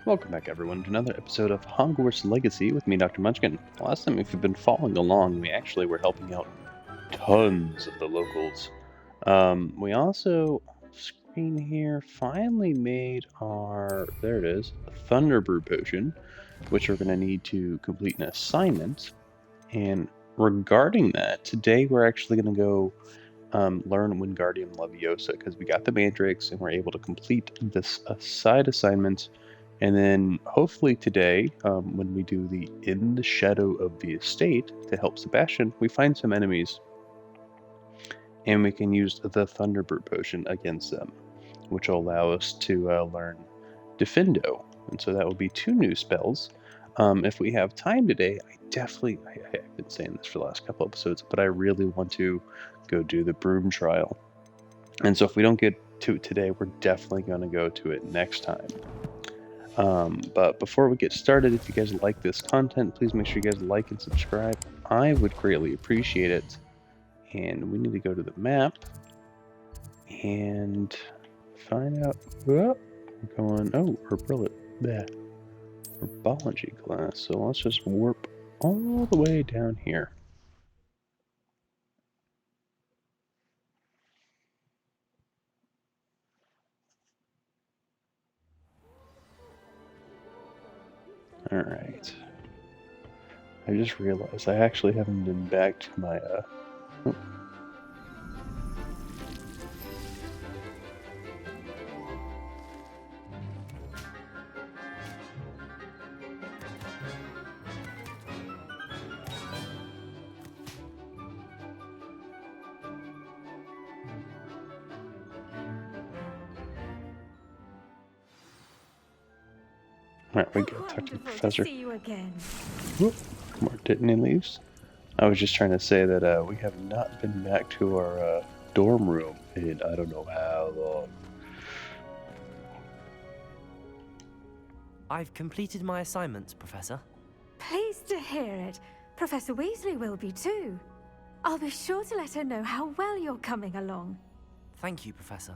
Welcome back, everyone, to another episode of Hogwarts Legacy with me, Dr. Munchkin. Last time, if you've been following along, we actually were helping out tons of the locals. We also, screen here, finally made our, there it is, Thunderbrew Potion, which we're going to need to complete an assignment. And regarding that, today we're actually going to go learn Wingardium Leviosa, because we got the Mandrake and we're able to complete this side assignment. And then hopefully today, when we do the In the Shadow of the Estate to help Sebastian, we find some enemies and we can use the Thunderbird Potion against them, which will allow us to learn Defendo. And so that will be 2 new spells. If we have time today, I've been saying this for the last couple episodes, but I really want to go do the Broom Trial. And so if we don't get to it today, we're definitely going to go to it next time. But before we get started, if you guys like this content, please make sure you guys like and subscribe. I would greatly appreciate it. And we need to go to the map and find out. Oh, we're going. Oh, Herbology Class. So let's just warp all the way down here. Alright. I just realized I actually haven't been back to my, oh. Alright, we go talk to the professor. To see you again. Whoop, more Dittany leaves. I was just trying to say that we have not been back to our dorm room in I don't know how long. I've completed my assignments, Professor. Pleased to hear it. Professor Weasley will be too. I'll be sure to let her know how well you're coming along. Thank you, Professor.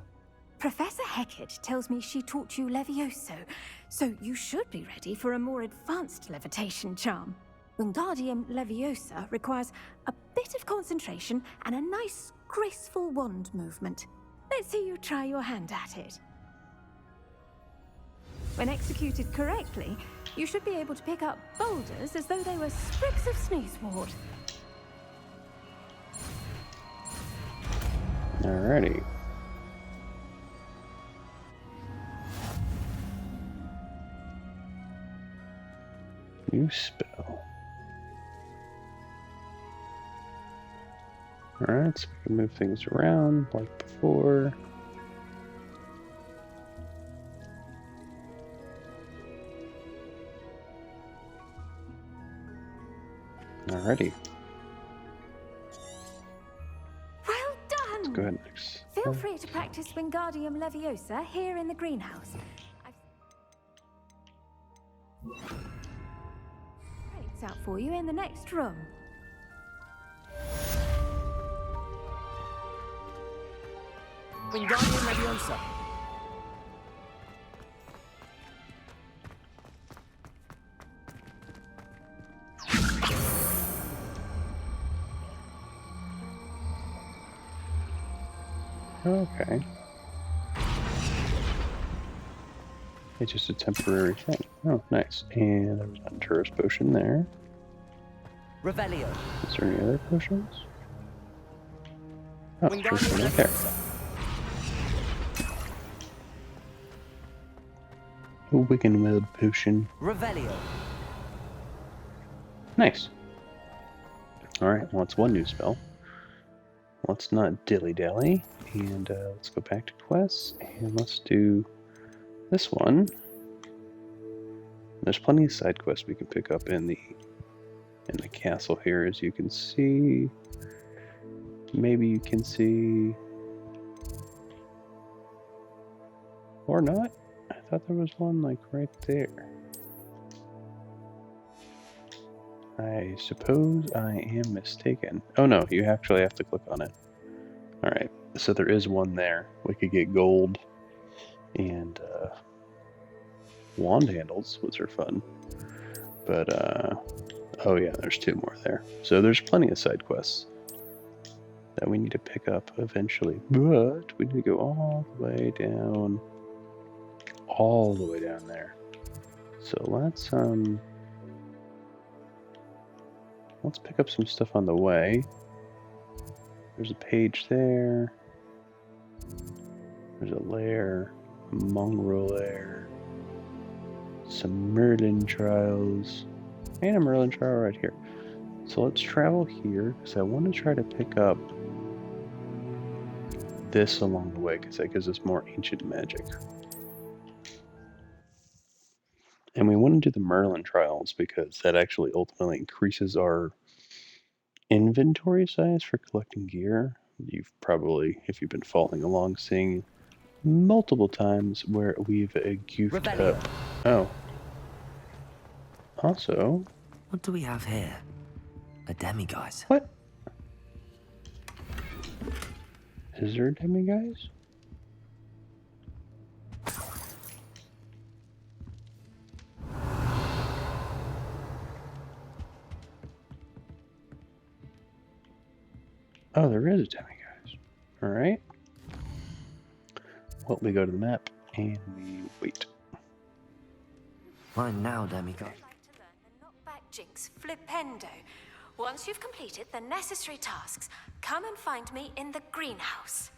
Professor Hecat tells me she taught you Levioso, so you should be ready for a more advanced levitation charm. Wingardium Leviosa requires a bit of concentration and a nice, graceful wand movement. Let's see you try your hand at it. When executed correctly, you should be able to pick up boulders as though they were sprigs of sneezewort. Alrighty. New spell. Alright, so we can move things around like before. Alrighty. Well done! Let's go ahead next. Feel free to practice Wingardium Leviosa here in the greenhouse. It's out for you in the next room. Wingardium Leviosa. Okay. It's just a temporary thing. Oh, nice. And there was an tourist potion there. Revelio. Is there any other potions? Oh, just one right there. A Wiccan Web potion. Revelio. Nice. Alright, well, it's one new spell. Let's not dilly-dally. And let's go back to quests. And let's do this one. There's plenty of side quests we can pick up in the castle here, as you can see. Maybe you can see, or not. I thought there was one like right there. I suppose I am mistaken. Oh no, you actually have to click on it. Alright, so there is one there. We could get gold and wand handles, which are fun. But, oh yeah, there's 2 more there. So there's plenty of side quests that we need to pick up eventually. But we need to go all the way down there. So let's pick up some stuff on the way. There's a page there. There's a lair, a mongrel lair, some Merlin trials, and a Merlin trial right here. So let's travel here, because I want to try to pick up this along the way, because that gives us more ancient magic. And we want to do the Merlin trials, because that actually ultimately increases our inventory size for collecting gear. You've probably, if you've been following along, seen multiple times where we've goofed up. Oh. Also... What do we have here? A demiguise. What? Is there a demiguise? Oh, there is a demiguise. Alright. Well, we go to the map and we wait. Fine now, demiguise. I'd like to learn the knockback jinx flipendo. Once you've completed the necessary tasks, come and find me in the greenhouse.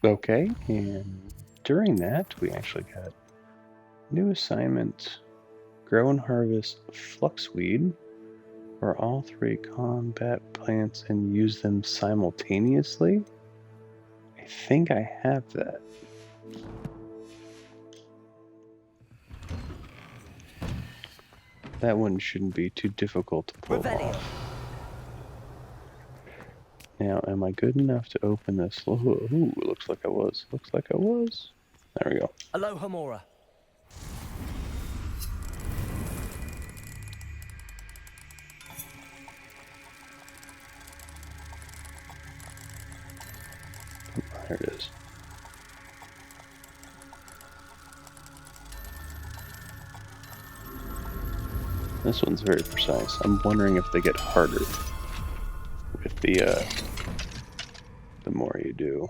Okay, and during that, we actually got new assignment. Grow and harvest fluxweed for all 3 combat plants and use them simultaneously. I think I have that. That one shouldn't be too difficult to pull off. Now, am I good enough to open this? Ooh, looks like I was. Looks like I was. There we go. Aloha Mora. There it is. This one's very precise. I'm wondering if they get harder with the more you do.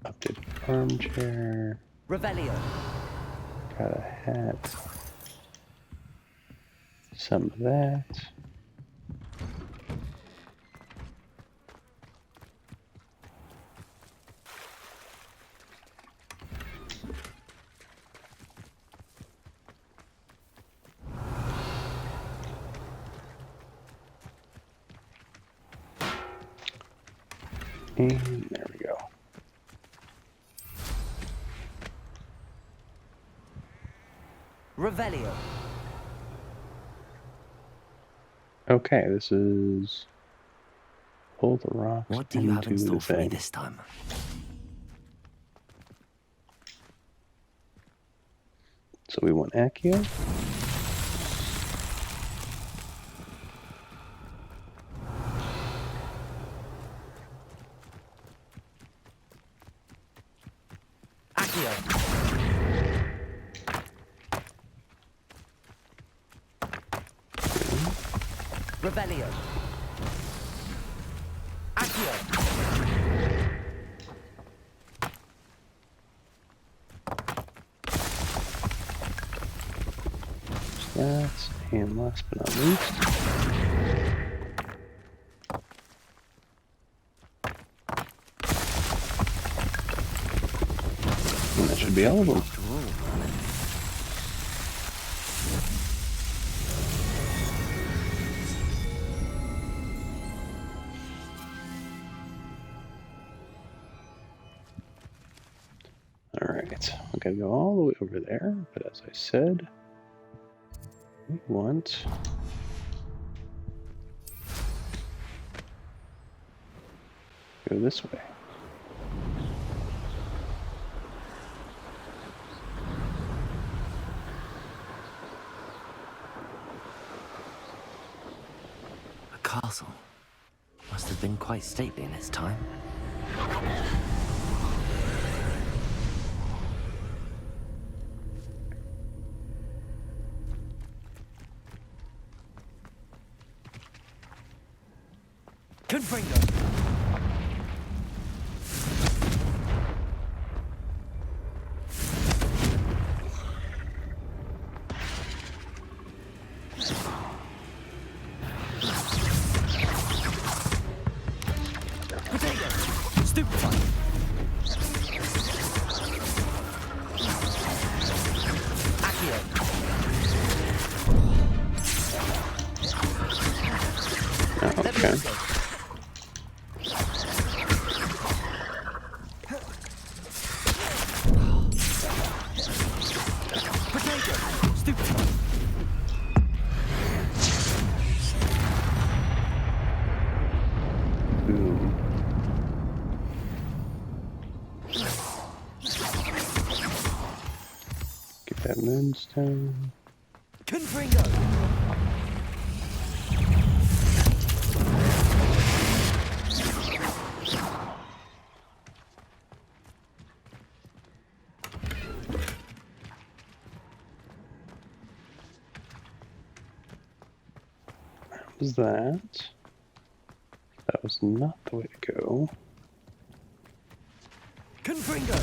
Updated armchair. Revelio. Got a hat. Some of that. And there we go. Revelio. Okay, this is pull the rocks. What do you have in into store the for me thing. this time? So we want Accio. Revelio. Accio. That, and last but not least, and that should be all of them. Alright, we gotta go all the way over there, but as I said, we want go this way. A castle. Must have been quite stately in its time. Confringo. Potato. Stupefy. Accio. Oh, okay. Potato. Stupefy. Boom. Get that moonstone. Confringo. What was that? That was not the way to go. Confringo.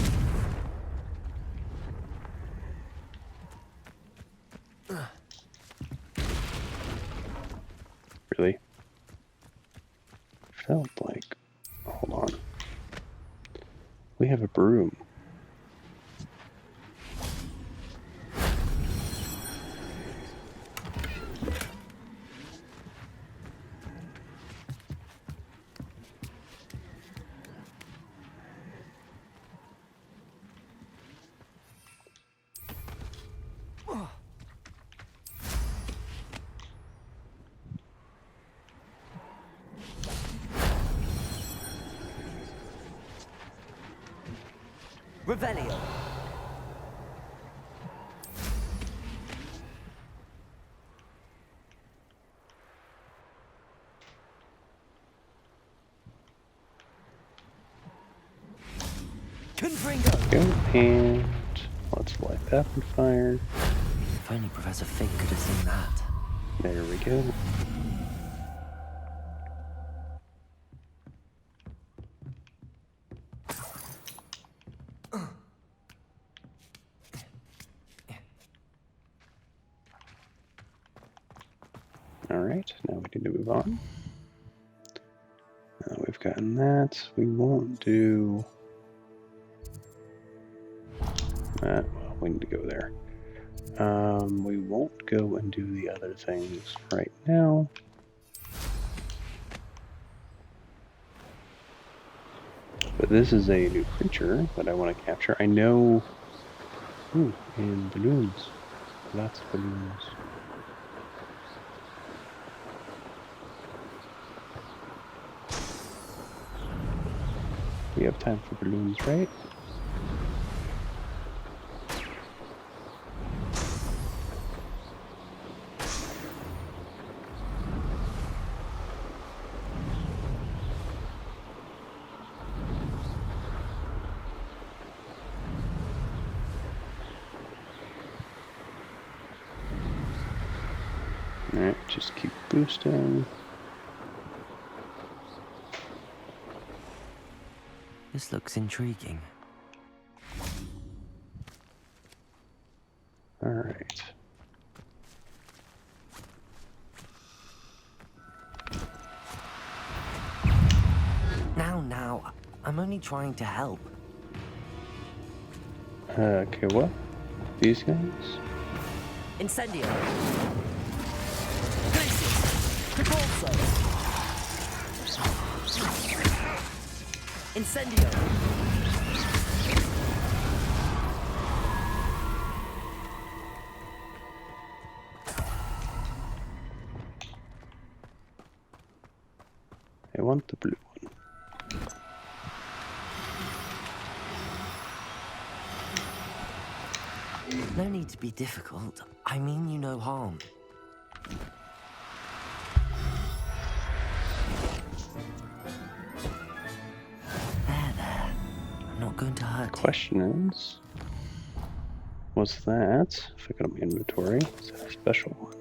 Really? Felt like... Hold on. We have a broom. Revelio. Confringo. Go, and let's light that on fire. If only Professor Fig could have seen that. There we go. Alright, now we need to move on. Now we've gotten that. We won't do... well, we need to go there. We won't go and do the other things right now. But this is a new creature that I want to capture. I know... Ooh, and balloons. Lots of balloons. We have time for balloons, right? Alright, just keep boosting. This looks intriguing. Alright. Now, I'm only trying to help. Okay, what? These guys? Incendio. Glacius. Repulso. Incendio. I want the blue one. No need to be difficult. I mean you no harm. There. I'm not going to hurt you. Question is, was that, if I go to my inventory, is that a special one?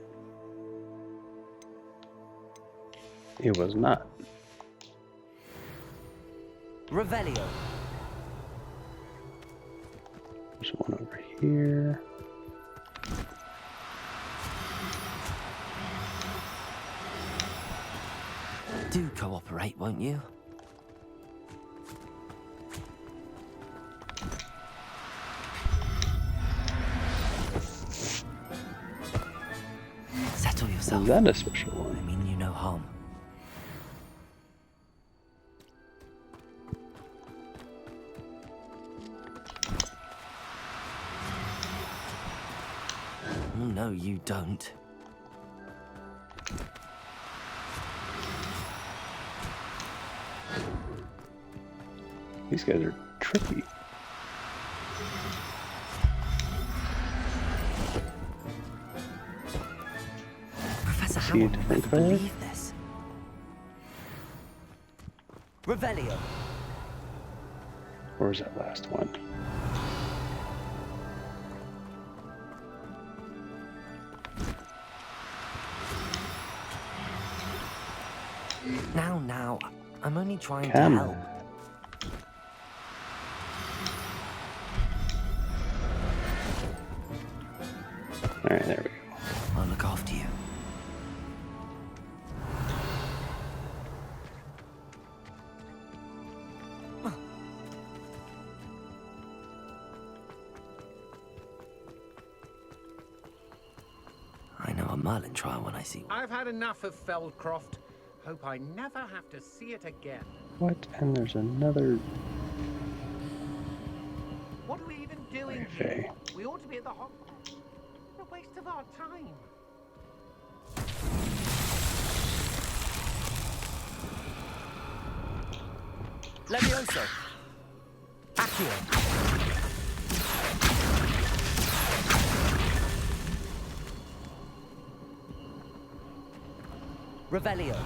It was not. Revelio. There's one over here. Do cooperate, won't you? Settle yourself. Is that a special one? I mean you no harm. Oh, no, you don't. These guys are tricky. Professor See a Howard will different never card? believe this. Revelio. Or was that last one? Now, I'm only trying Come to on. help. Alright, there we go. I'll look after you. I know a Merlin trial when I see one. I've had enough of Feldcroft. Hope I never have to see it again. What? And there's another. What are we even doing Okay. here? We ought to be at the Hogwarts. What a waste of our time. Levioso. Accio. Revelio.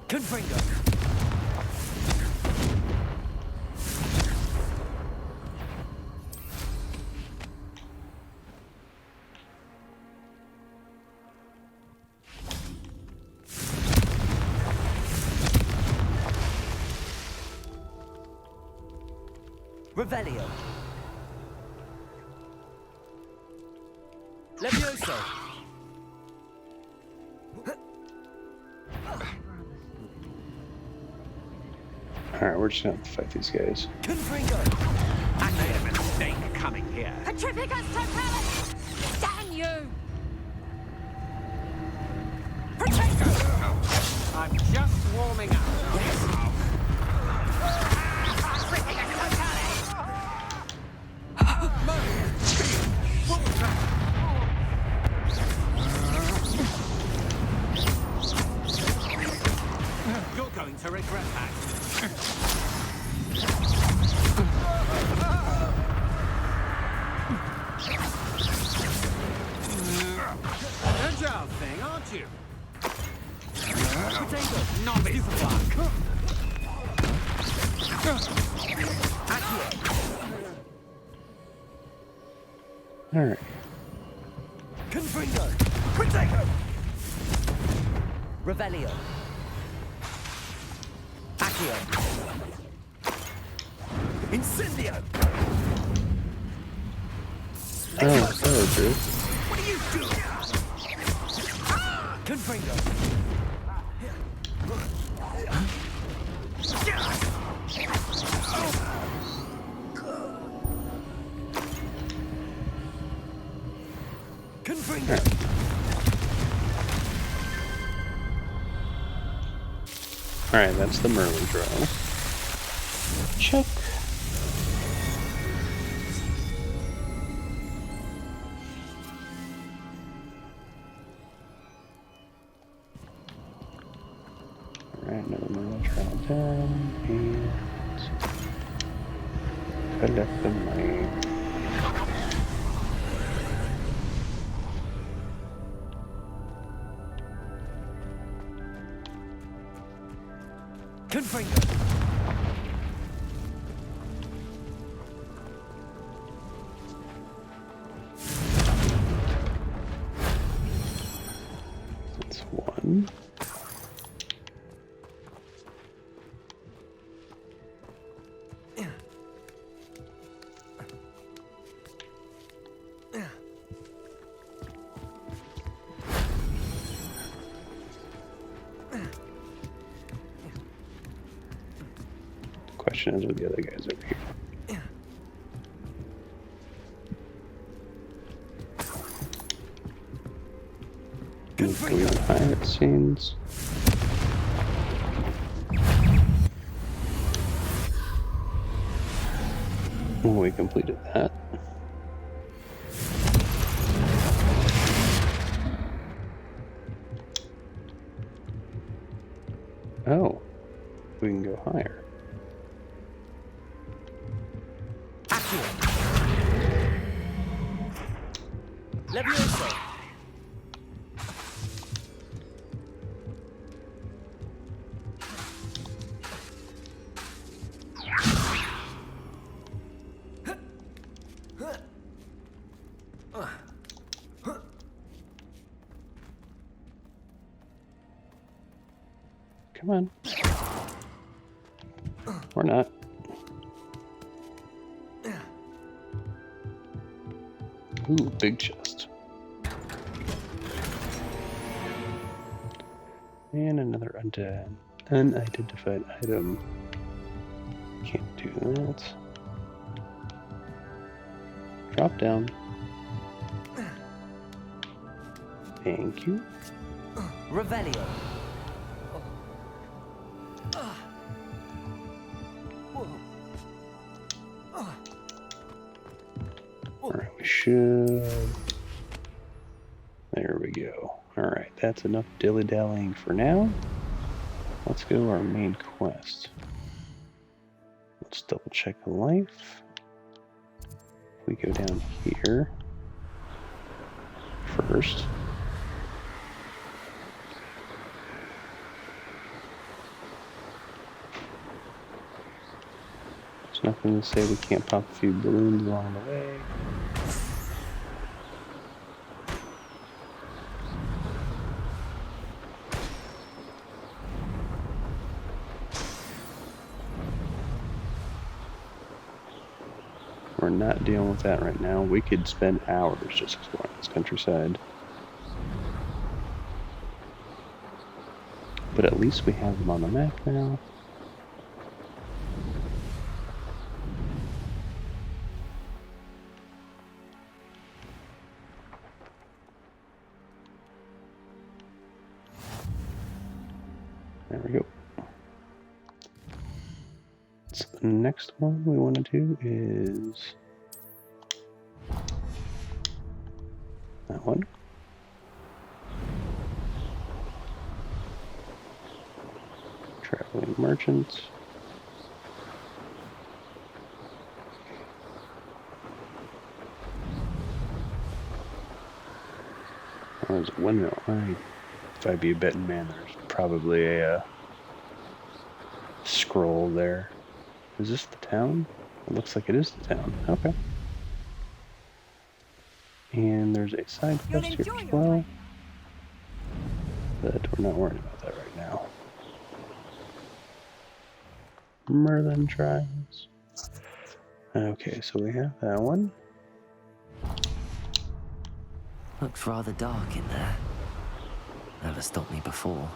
Confringo. Revelio. Levioso. Alright, we're just gonna have to fight these guys. Confringo. I made a mistake coming here. Petrificus totalis! Damn you! I'm just warming up. What was that? You're going to regret that. Agile thing, aren't you? Potato, novice fuck. Alright. Confringo. Potato. Revelio. Accio. Incendio. Oh, hello, Drew. What are you doing? Confringo. Confringo. Alright, that's the Merlin draw. Check. Alright, another Merlin trial down, and collect the money. Confringo. Merlin. Question is, are the other guys over here? Going higher, it seems. We completed that. Oh, we can go higher. Levioso. Come on. Or not. Ooh, big chest. And another unidentified item. Can't do that. Drop down. Thank you. Revelio. Alright, we should... There we go. Alright, that's enough dilly-dallying for now. Let's go to our main quest. Let's double check life. If we go down here first. There's nothing to say we can't pop a few balloons along the way. We're not dealing with that right now. We could spend hours just exploring this countryside. But at least we have them on the map now. There we go. So the next one we want to do is that one. Traveling merchants. Oh, there's a windmill. If I'd be a betting man, there's probably a scroll there. Is this the town? It looks like it is the town. Okay. And there's a side quest here as well. But we're not worried about that right now. Merlin trials. Okay, so we have that one. Looks rather dark in there. Never stopped me before.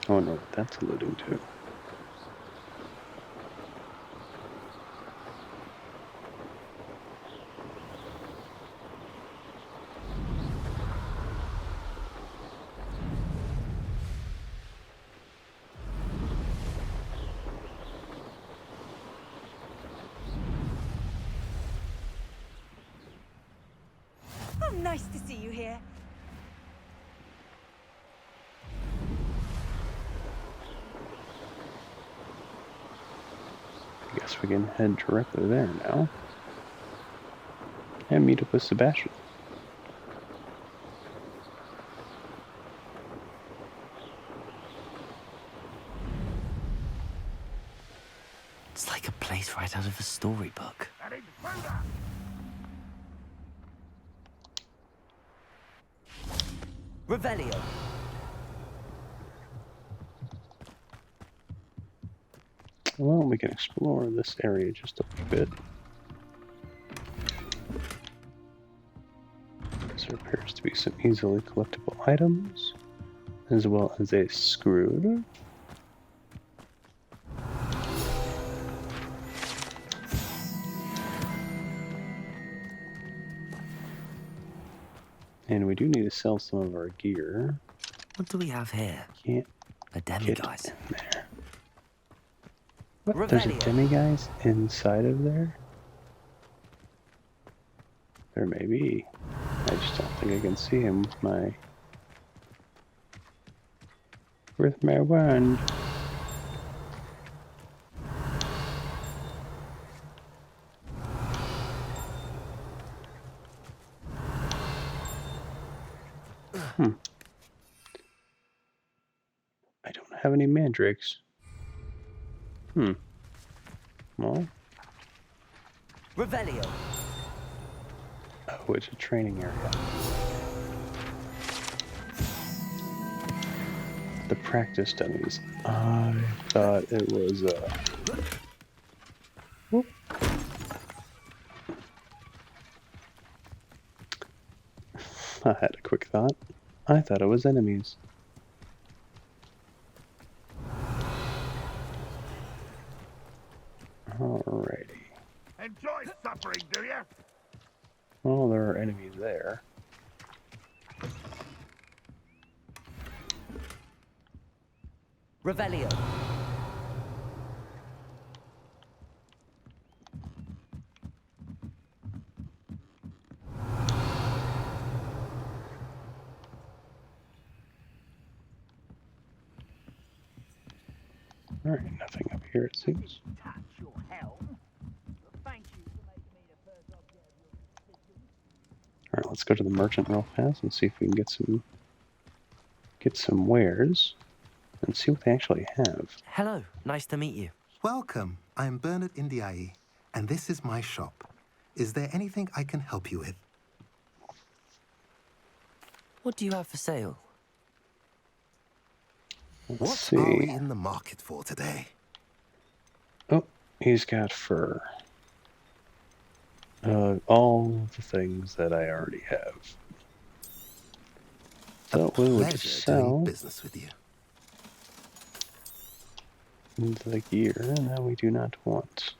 I wonder what that's alluding to. Oh, nice to see you here. I guess we can head directly there now. And meet up with Sebastian. It's like a place right out of a storybook. Revelio. Well, we can explore this area just a bit. There appears to be some easily collectible items, as well as a screwdriver. And we do need to sell some of our gear. What do we have here? Can't A get demiguise. in there. What? There's a demiguise inside of there? There may be. I just don't think I can see him with my wand. I don't have any mandrakes. Well. Revelio. Oh, it's a training area. The practice dummies. I thought it was whoop. I had a quick thought. I thought it was enemies. Alrighty. Enjoy suffering, do you? Well, there are enemies there. Revelio. Alright, nothing up here it seems. Touch your helm. Thank you for making me the first object of your suspicion. Alright, let's go to the merchant real fast and see if we can get some wares and see what they actually have. Hello, nice to meet you. Welcome. I'm Bernard Indiai, and this is my shop. Is there anything I can help you with? What do you have for sale? Let's What see. are we in the market for today? Oh, he's got fur. All the things that I already have. So we would Pleasure sell doing business with you. the gear that we do not want.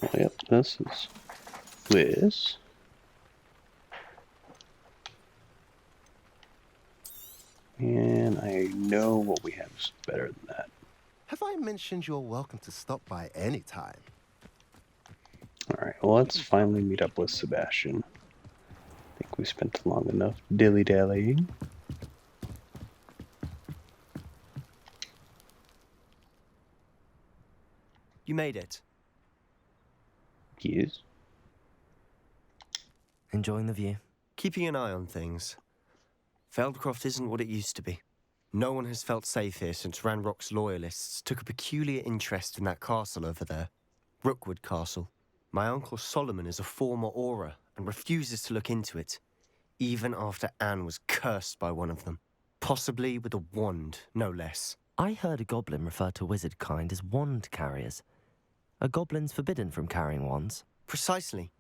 Well, yep, this is this. And I know what we have is better than that. Have I mentioned you're welcome to stop by any time? Alright, well, let's finally meet up with Sebastian. I think we spent long enough dilly-dallying. You made it. Yes. Enjoying the view? Keeping an eye on things. Feldcroft isn't what it used to be. No one has felt safe here since Ranrock's loyalists took a peculiar interest in that castle over there. Rookwood Castle. My uncle Solomon is a former Auror and refuses to look into it, even after Anne was cursed by one of them. Possibly with a wand, no less. I heard a goblin refer to wizard kind as wand carriers. Are goblins forbidden from carrying wands? Precisely.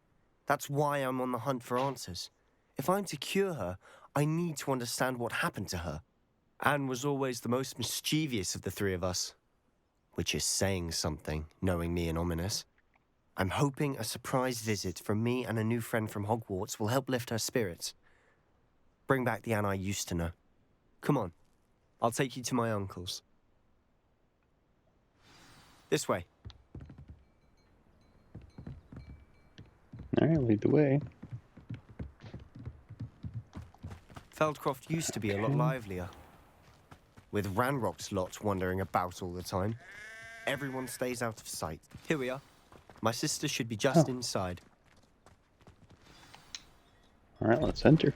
That's why I'm on the hunt for answers. If I'm to cure her, I need to understand what happened to her. Anne was always the most mischievous of the three of us. Which is saying something, knowing me and Ominous. I'm hoping a surprise visit from me and a new friend from Hogwarts will help lift her spirits. Bring back the Anne I used to know. Come on, I'll take you to my uncle's. This way. Alright, lead the way. Feldcroft used to be a lot livelier. With Ranrock's lot wandering about all the time. Everyone stays out of sight. Here we are. My sister should be just inside. Alright, let's enter.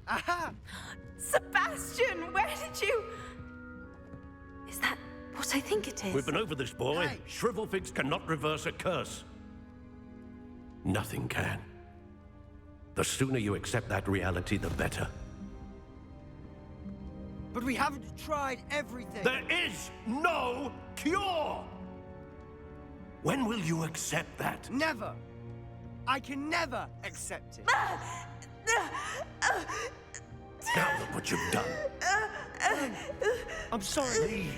Aha! Sebastian, where did you... Is that what I think it is. We've been over this, boy. Hey. Shrivelfigs cannot reverse a curse. Nothing can. The sooner you accept that reality, the better. But we haven't tried everything. There is no cure! When will you accept that? Never. I can never accept it. Now look what you've done. I'm sorry.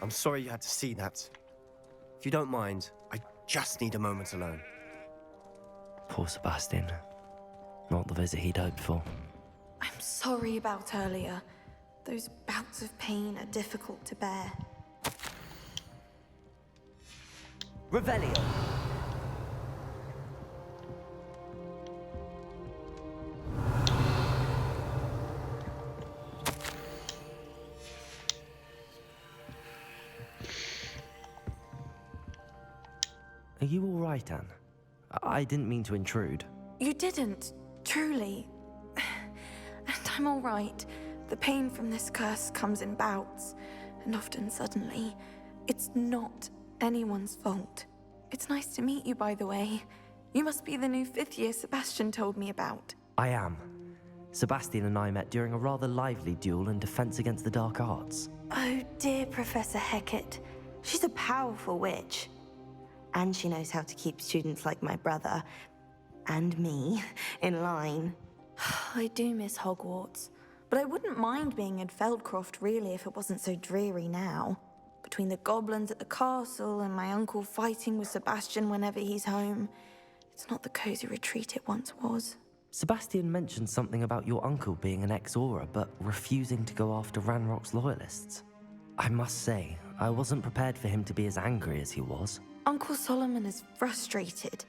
I'm sorry you had to see that. If you don't mind, I just need a moment alone. Poor Sebastian. Not the visit he'd hoped for. I'm sorry about earlier. Those bouts of pain are difficult to bear. Revelio. Are you all right, Anne? I didn't mean to intrude. You didn't, truly. And I'm all right. The pain from this curse comes in bouts, and often suddenly. It's not anyone's fault. It's nice to meet you, by the way. You must be the new 5th year Sebastian told me about. I am. Sebastian and I met during a rather lively duel in defense against the dark arts. Oh, dear Professor Hecat. She's a powerful witch. And she knows how to keep students like my brother, and me, in line. I do miss Hogwarts, but I wouldn't mind being in Feldcroft, really, if it wasn't so dreary now. Between the goblins at the castle and my uncle fighting with Sebastian whenever he's home, it's not the cozy retreat it once was. Sebastian mentioned something about your uncle being an ex-Auror, but refusing to go after Ranrock's loyalists. I must say, I wasn't prepared for him to be as angry as he was. Uncle Solomon is frustrated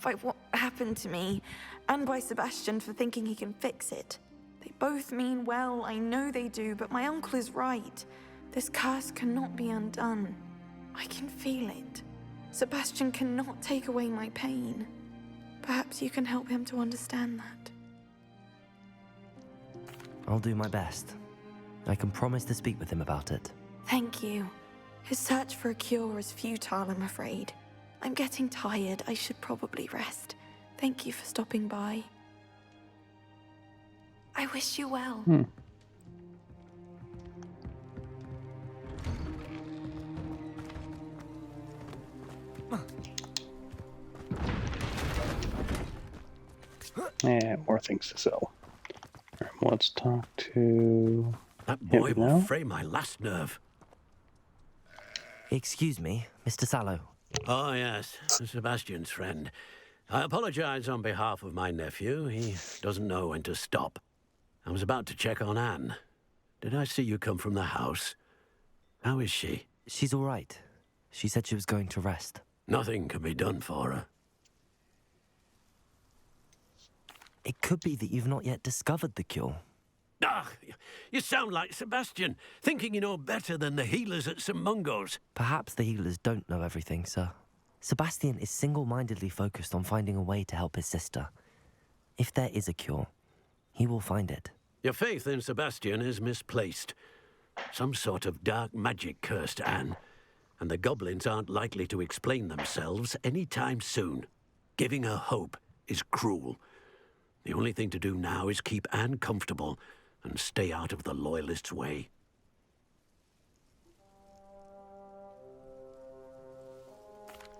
by what happened to me, and by Sebastian for thinking he can fix it. They both mean well, I know they do, but my uncle is right. This curse cannot be undone. I can feel it. Sebastian cannot take away my pain. Perhaps you can help him to understand that. I'll do my best. I can promise to speak with him about it. Thank you. His search for a cure is futile, I'm afraid. I'm getting tired. I should probably rest. Thank you for stopping by. I wish you well. Yeah, more things to sell. All right, let's talk to That him boy now. will fray my last nerve. Excuse me, Mr. Sallow. Oh, yes, Sebastian's friend. I apologize on behalf of my nephew. He doesn't know when to stop. I was about to check on Anne. Did I see you come from the house? How is she? She's all right. She said she was going to rest. Nothing can be done for her. It could be that you've not yet discovered the cure. Ah, you sound like Sebastian, thinking you know better than the healers at St. Mungo's. Perhaps the healers don't know everything, sir. Sebastian is single-mindedly focused on finding a way to help his sister. If there is a cure, he will find it. Your faith in Sebastian is misplaced. Some sort of dark magic cursed Anne, and the goblins aren't likely to explain themselves anytime soon. Giving her hope is cruel. The only thing to do now is keep Anne comfortable and stay out of the Loyalists' way.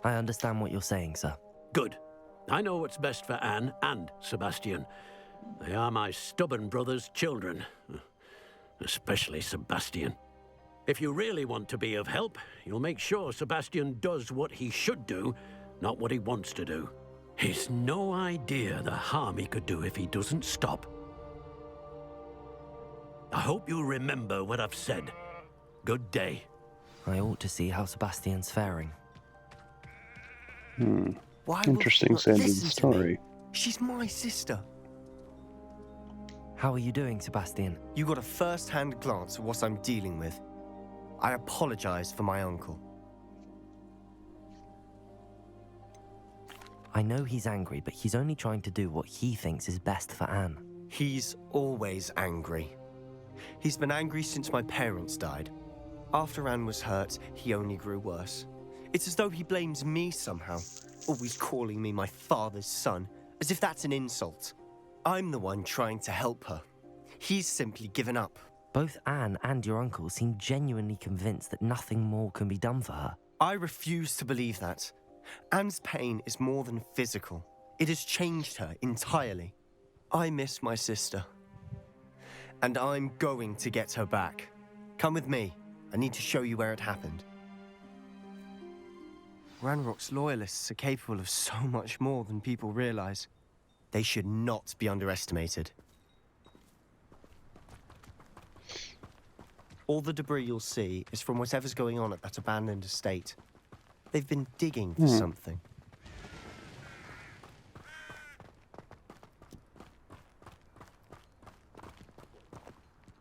I understand what you're saying, sir. Good. I know what's best for Anne and Sebastian. They are my stubborn brother's children. Especially Sebastian. If you really want to be of help, you'll make sure Sebastian does what he should do, not what he wants to do. He's no idea the harm he could do if he doesn't stop. I hope you'll remember what I've said. Good day. I ought to see how Sebastian's faring. Why will Interesting she not end of the listen to me? story. She's my sister. How are you doing, Sebastian? You got a first-hand glance at what I'm dealing with. I apologize for my uncle. I know he's angry, but he's only trying to do what he thinks is best for Anne. He's always angry. He's been angry since my parents died. After Anne was hurt, he only grew worse. It's as though he blames me somehow, always calling me my father's son, as if that's an insult. I'm the one trying to help her. He's simply given up. Both Anne and your uncle seem genuinely convinced that nothing more can be done for her. I refuse to believe that. Anne's pain is more than physical. It has changed her entirely. I miss my sister. And I'm going to get her back. Come with me. I need to show you where it happened. Ranrock's loyalists are capable of so much more than people realize. They should not be underestimated. All the debris you'll see is from whatever's going on at that abandoned estate. They've been digging for something.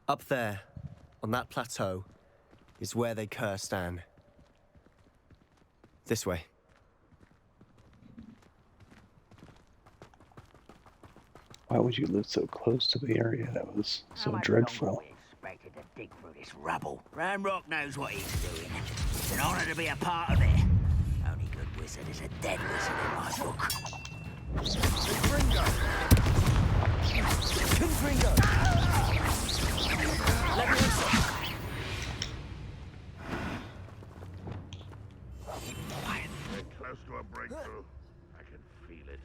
Up there, on that plateau, is where they cursed Anne. This way. Why would you live so close to the area that was so dreadful? We expected to dig through this rubble. Ranrock knows what he's doing. It's an honor to be a part of it. Only good wizard is a dead wizard in my book. Confringo! Let me listen. We're close to a breakthrough. I can feel it.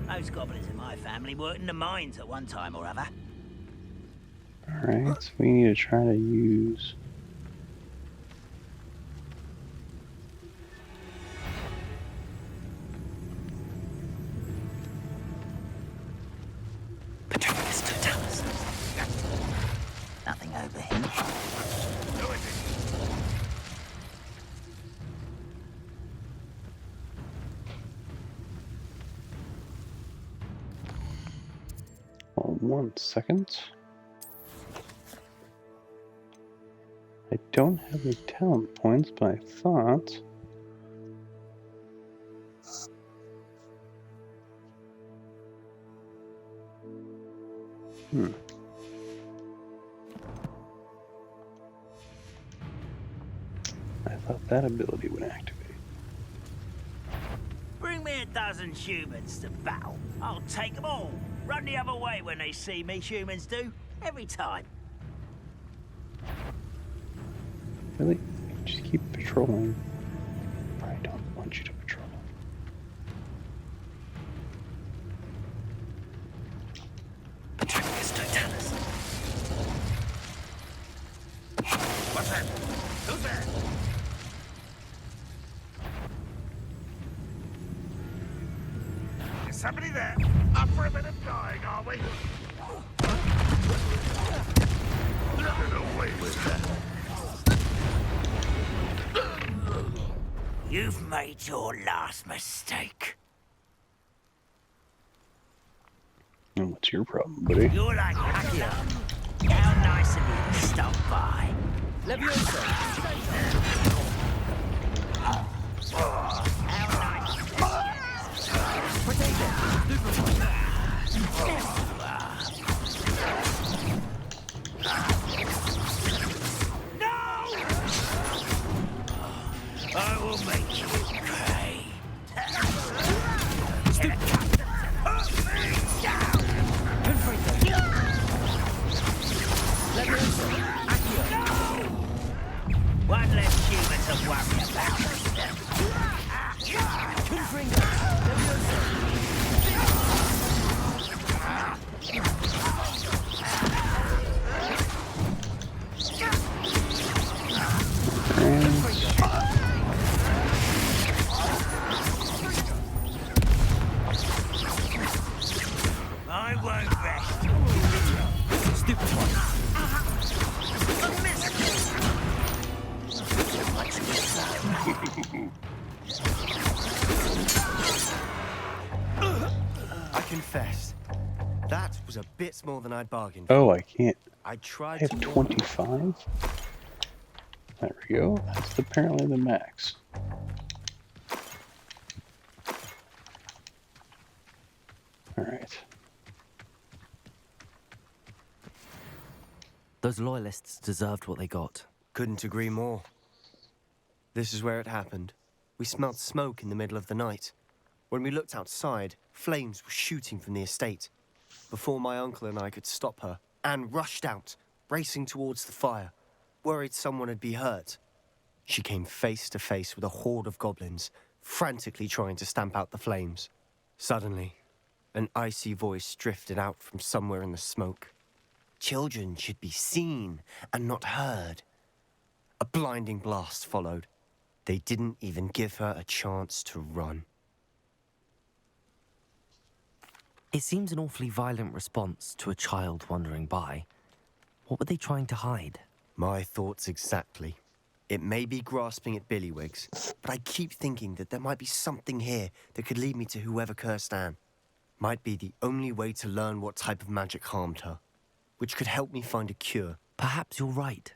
Those goblins in my family worked in the mines at one time or other. Alright, so we need to try to use... Nothing over here. Hold on 1 second. I don't have any talent points, but I thought... I thought that ability would activate. Bring me a dozen humans to battle. I'll take them all. Run the other way when they see me, humans do. Every time. Really? Just keep patrolling. I don't want you to patrol. What's that? Who's there? Is somebody there? Up for a bit of dying, are we? Get away with that. You've made your last mistake. And what's your problem, buddy? You're like Akio. How nice of you to stop by. Leviosa! How nice. No! I will make you pay. One less human to worry about. It's more than I'd bargained Oh, for. I can't. I I tried have to warn you. 25. There we go. That's apparently the max. Alright. Those loyalists deserved what they got. Couldn't agree more. This is where it happened. We smelled smoke in the middle of the night. When we looked outside, flames were shooting from the estate. Before my uncle and I could stop her, Anne rushed out, racing towards the fire, worried someone had been hurt. She came face to face with a horde of goblins, frantically trying to stamp out the flames. Suddenly, an icy voice drifted out from somewhere in the smoke. Children should be seen and not heard. A blinding blast followed. They didn't even give her a chance to run. It seems an awfully violent response to a child wandering by. What were they trying to hide? My thoughts exactly. It may be grasping at Billywigs, but I keep thinking that there might be something here that could lead me to whoever cursed Anne. Might be the only way to learn what type of magic harmed her, which could help me find a cure. Perhaps you're right.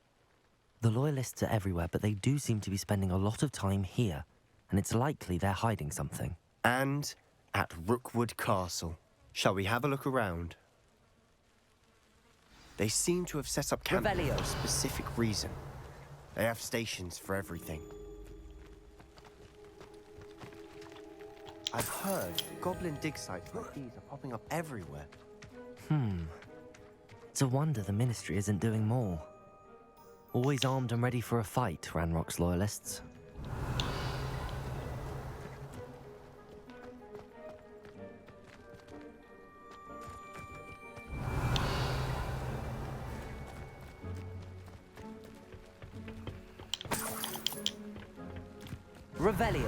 The Loyalists are everywhere, but they do seem to be spending a lot of time here, and it's likely they're hiding something. And at Rookwood Castle. Shall we have a look around? They seem to have set up camp for a specific reason. They have stations for everything. I've heard goblin dig sites like these are popping up everywhere. It's a wonder the Ministry isn't doing more. Always armed and ready for a fight, Ranrock's Loyalists. Revelio.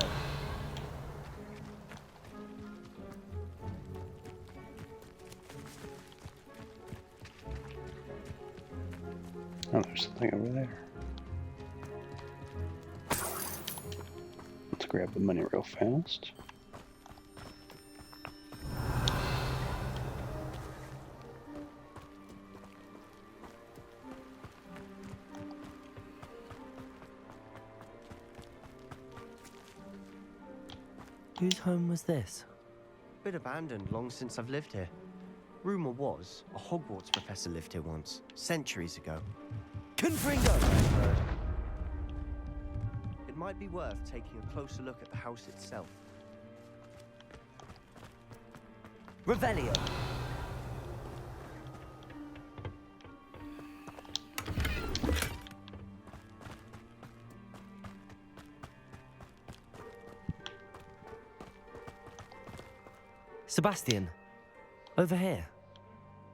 Oh, there's something over there. Let's grab the money real fast. Whose home was this? Bit abandoned long since I've lived here. Rumor was, a Hogwarts professor lived here once, centuries ago. Confringo, I've heard. It might be worth taking a closer look at the house itself. Revelio. Sebastian, over here.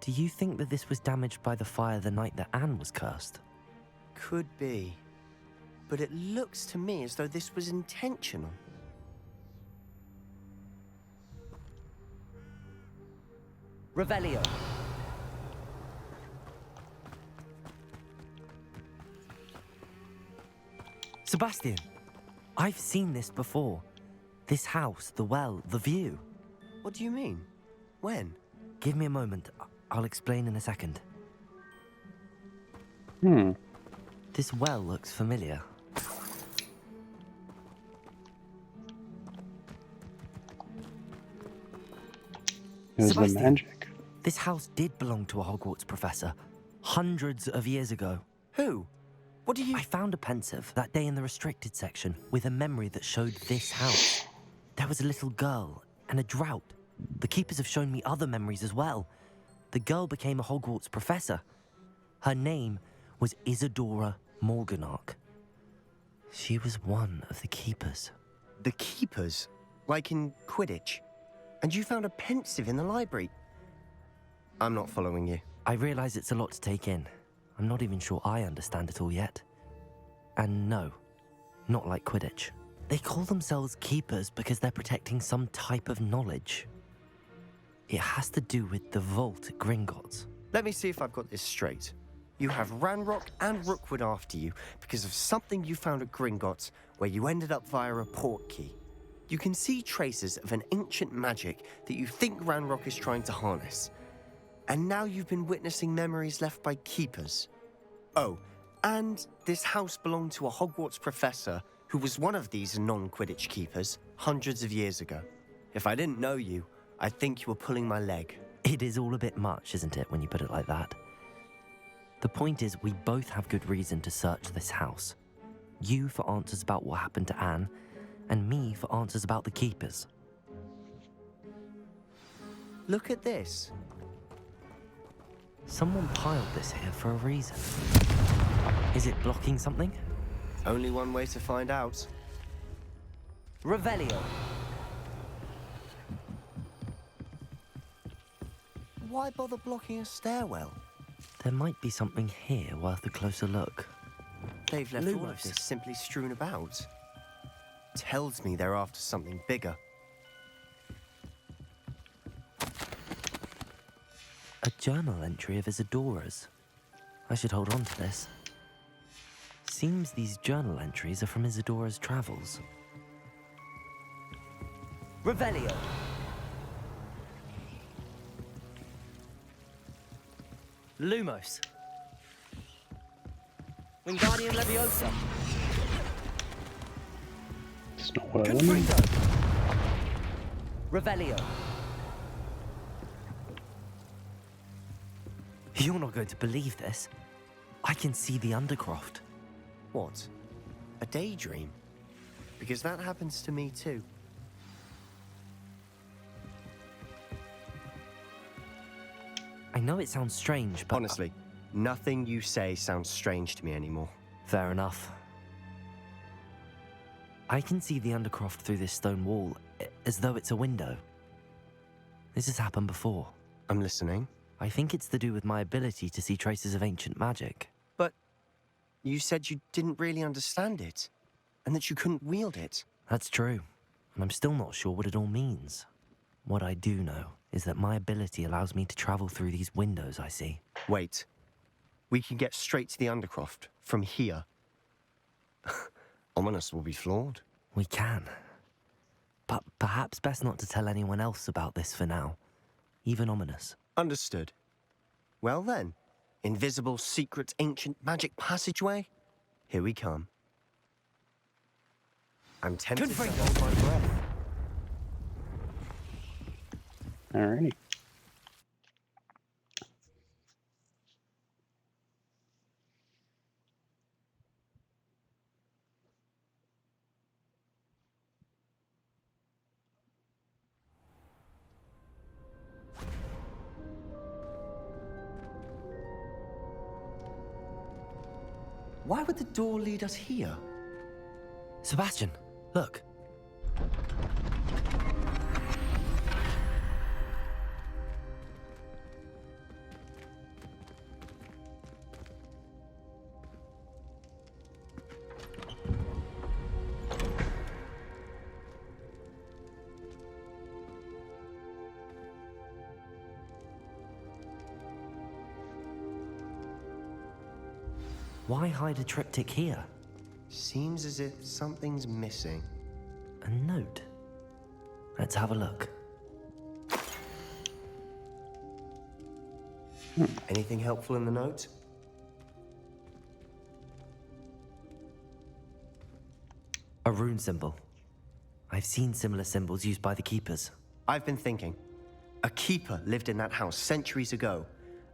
Do you think that this was damaged by the fire the night that Anne was cursed? Could be. But it looks to me as though this was intentional. Revelio. Sebastian, I've seen this before. This house, the well, the view. What do you mean? When? Give me a moment. I'll explain in a second. This well looks familiar. It was the Sebastian, magic. This house did belong to a Hogwarts professor. Hundreds of years ago. Who? What do you... I found a pensive that day in the restricted section with a memory that showed this house. There was a little girl and a drought. The keepers have shown me other memories as well. The girl became a Hogwarts professor. Her name was Isadora Morganark. She was one of the keepers. The keepers? Like in Quidditch? And you found a pensive in the library? I'm not following you. I realize it's a lot to take in. I'm not even sure I understand it all yet. And no, not like Quidditch. They call themselves keepers because they're protecting some type of knowledge. It has to do with the vault at Gringotts. Let me see if I've got this straight. You have Ranrock and Rookwood after you because of something you found at Gringotts where you ended up via a port key. You can see traces of an ancient magic that you think Ranrock is trying to harness. And now you've been witnessing memories left by keepers. Oh, and this house belonged to a Hogwarts professor who was one of these non-Quidditch keepers hundreds of years ago. If I didn't know you, I'd think you were pulling my leg. It is all a bit much, isn't it, when you put it like that? The point is, we both have good reason to search this house. You for answers about what happened to Anne, and me for answers about the keepers. Look at this. Someone piled this here for a reason. Is it blocking something? Only one way to find out. Revelio. Why bother blocking a stairwell? There might be something here worth a closer look. They've left all of Lumos. this simply strewn about. Tells me they're after something bigger. A journal entry of Isadora's. I should hold on to this. Seems these journal entries are from Isadora's travels. Revelio. Lumos. Wingardium Leviosa. That's not what I wanted. Revelio. You're not going to believe this. I can see the Undercroft. What? A daydream? Because that happens to me too. I know it sounds strange, but... Honestly, nothing you say sounds strange to me anymore. Fair enough. I can see the Undercroft through this stone wall, as though it's a window. This has happened before. I'm listening. I think it's to do with my ability to see traces of ancient magic. But you said you didn't really understand it, and that you couldn't wield it. That's true, and I'm still not sure what it all means. What I do know is that my ability allows me to travel through these windows I see. Wait. We can get straight to the Undercroft from here. Ominous will be floored. We can. But perhaps best not to tell anyone else about this for now. Even Ominous. Understood. Well then, invisible, secret, ancient magic passageway? Here we come. I'm tempted to hold my breath. Alrighty. Why would the door lead us here? Sebastian, look. Why hide a triptych here? Seems as if something's missing. A note. Let's have a look. Anything helpful in the note? A rune symbol. I've seen similar symbols used by the keepers. I've been thinking. A keeper lived in that house centuries ago,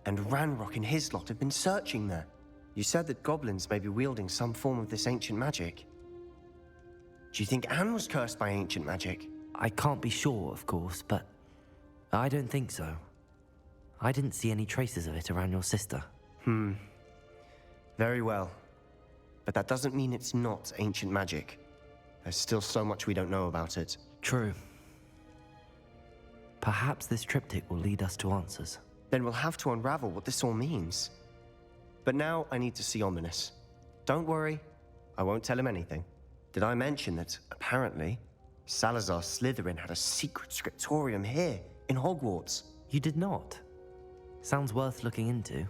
and Ranrock and his lot have been searching there. You said that goblins may be wielding some form of this ancient magic. Do you think Anne was cursed by ancient magic? I can't be sure, of course, but I don't think so. I didn't see any traces of it around your sister. Very well. But that doesn't mean it's not ancient magic. There's still so much we don't know about it. True. Perhaps this triptych will lead us to answers. Then we'll have to unravel what this all means. But now I need to see Ominous. Don't worry, I won't tell him anything. Did I mention that, apparently, Salazar Slytherin had a secret scriptorium here, in Hogwarts? You did not? Sounds worth looking into.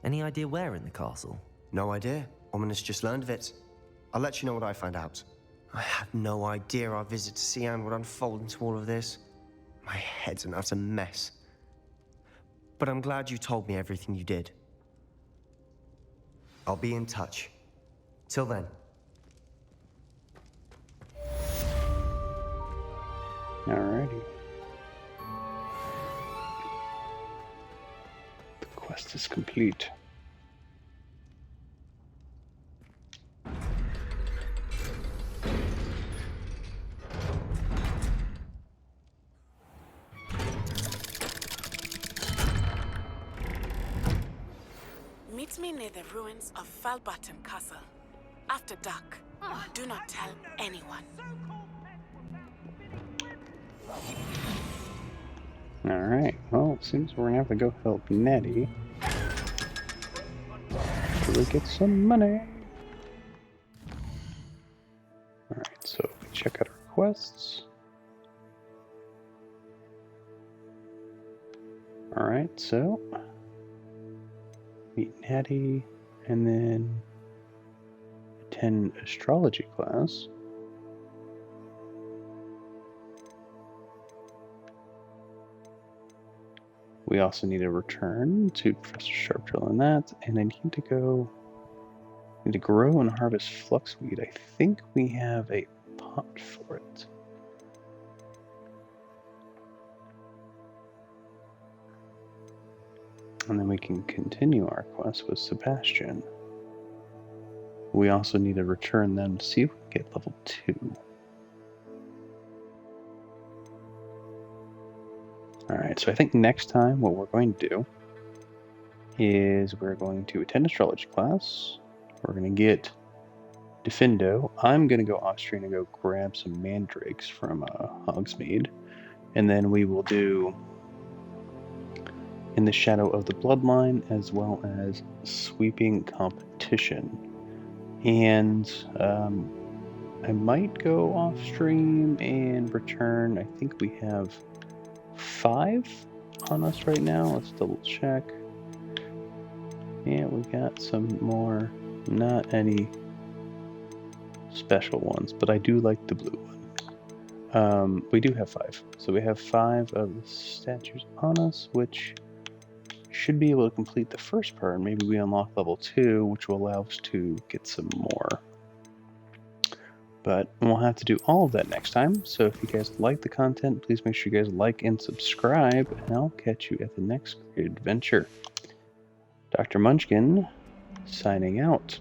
Any idea where in the castle? No idea. Ominous just learned of it. I'll let you know what I find out. I had no idea our visit to Cian would unfold into all of this. My head's an utter mess. but I'm glad you told me everything you did. I'll be in touch. Till then. Alrighty. The quest is complete. Meet me near the ruins of Falbaton Castle. After dark. Do not tell anyone. Alright, well, it seems we're gonna have to go help Nettie. So we get some money. Alright, so we check out our quests. Alright, so meet Natty, and then attend astrology class. We also need to return to Professor Sharpdrill on that, and I need to grow and harvest fluxweed. I think we have a pot for it. And then we can continue our quest with Sebastian. We also need to return them to see if we can get level 2. Alright, so I think next time what we're going to do is we're going to attend astrology class. We're going to get Defendo. I'm going to go off screen and go grab some mandrakes from Hogsmeade. And then we will do In the Shadow of the Bloodline, as well as Sweeping Competition. And I might go off stream and return. I think we have 5 on us right now. Let's double check. Yeah, we got some more. Not any special ones, but I do like the blue one. We do have 5. So we have 5 of the statues on us, which should be able to complete the first part. And maybe we unlock level 2, which will allow us to get some more. But we'll have to do all of that next time. So if you guys like the content, please make sure you guys like and subscribe, and I'll catch you at the next great adventure. Dr. Munchkin, signing out.